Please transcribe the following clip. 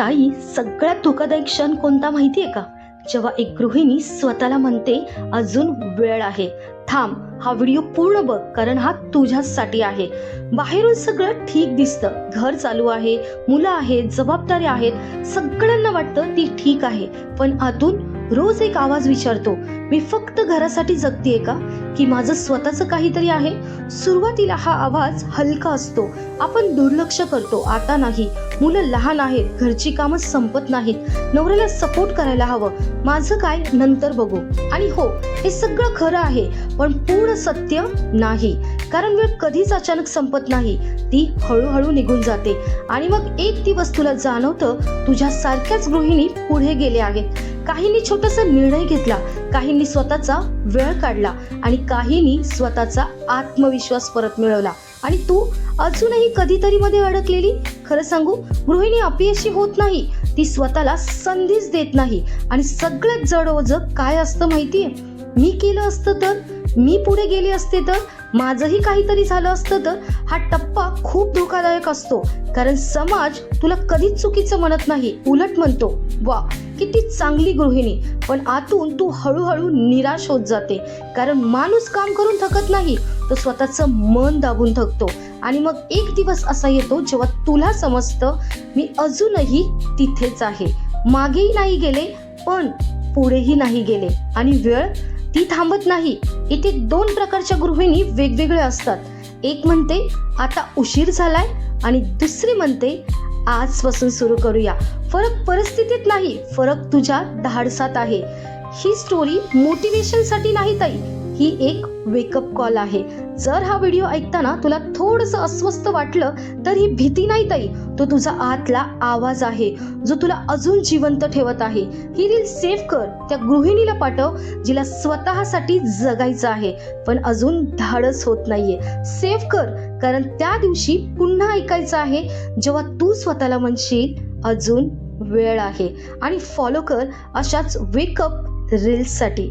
ताई, सगळ्यात धोकादायक क्षण कोणता माहितीये का? जेव्हा एक गृहिणी स्वतःला म्हणते अजून वेळ आहे. थांब, हा व्हिडिओ पूर्ण बघ, कारण हा तुझ्यासाठी आहे. बाहेरून सगळं ठीक दिसतं, घर चालू आहे, मुलं आहेत, जबाबदाऱ्या आहेत, सगळ्यांना वाटतं ती ठीक आहे. पण आतून रोज एक आवाज विचारतो, मी फक्त घरासाठी जगतेय का, की माझं स्वतःचं काहीतरी आहे? सुरुवातीला हा आवाज हलका असतो, आपण दुर्लक्ष करतो, आता नाही, मुलं लहान आहेत, घरची कामं संपत नाहीत, नवऱ्याला सपोर्ट करायला हवं, माझं काय नंतर बघू. आणि हो, हे सगळं खरं आहे, पण पूर्ण सत्य नाही. कारण वेळ कधीच अचानक संपत नाही, ती हळूहळू निघून जाते. आणि मग एक दिवस तुला जाणवतं तुझ्या सारख्याच गृहिणी पुढे गेले आहेत. काहींनी छोटासा निर्णय घेतला, काहींनी स्वतःचा वेळ काढला, आणि काहींनी स्वतःचा आत्मविश्वास परत मिळवला. आणि तू अजूनही कधीतरी मध्ये अडकलेली? खरं सांगू, गृहिणी अपयशी होत नाही, ती स्वतःला संधीच देत नाही. आणि सगळ्यात जड ओझं काय असतं माहितीये? मी केलं असतं तर, मी पुढे गेले असते तर, माझंही काहीतरी झालं असतं तर. हा टप्पा खूप धोकादायक असतो, कारण समाज तुला कधीच चुकीचं म्हणत नाही, उलट म्हणतो, वा किती चांगली गृहिणी. पण आतून तू हळूहळू निराश होत जाते, कारण माणूस काम करून थकत नाही, तो स्वतःचं मन दाबून थकतो. आणि मग एक दिवस असा येतो जेव्हा तुला समजतं, मी अजूनही तिथेच आहे, मागेही नाही गेले, पण पुढेही नाही गेले. आणि वेळ ती थांबत नाही. इथे दोन प्रकारच्या गृहिणी वेगवेगळ्या असतात. एक म्हणते आता उशीर झालाय, आणि दुसरी म्हणते आजपासून सुरू करूया. फरक परिस्थितीत नाही, फरक तुझ्या धाडसात आहे. ही स्टोरी मोटिवेशन साठी नाही ताई, ही एक वेकअप कॉल आहे. जर हा व्हिडिओ ऐकताना तुला थोडंसं अस्वस्थ वाटलं तर ही भीती नाही ताई, तो तुझा आतला आवाज आहे, जो तुला अजून जिवंत ठेवत आहे. ही रील सेव्ह कर, त्या गृहिणीला पाठव जिला स्वतःसाठी जगायचं आहे पण अजून धाडस होत नाहीये. सेव्ह कर, कारण त्या दिवशी पुन्हा ऐकायचं आहे जेव्हा तू स्वतःला म्हणशील अजून वेळ आहे. आणि फॉलो कर अशाच वेकअप रील्ससाठी.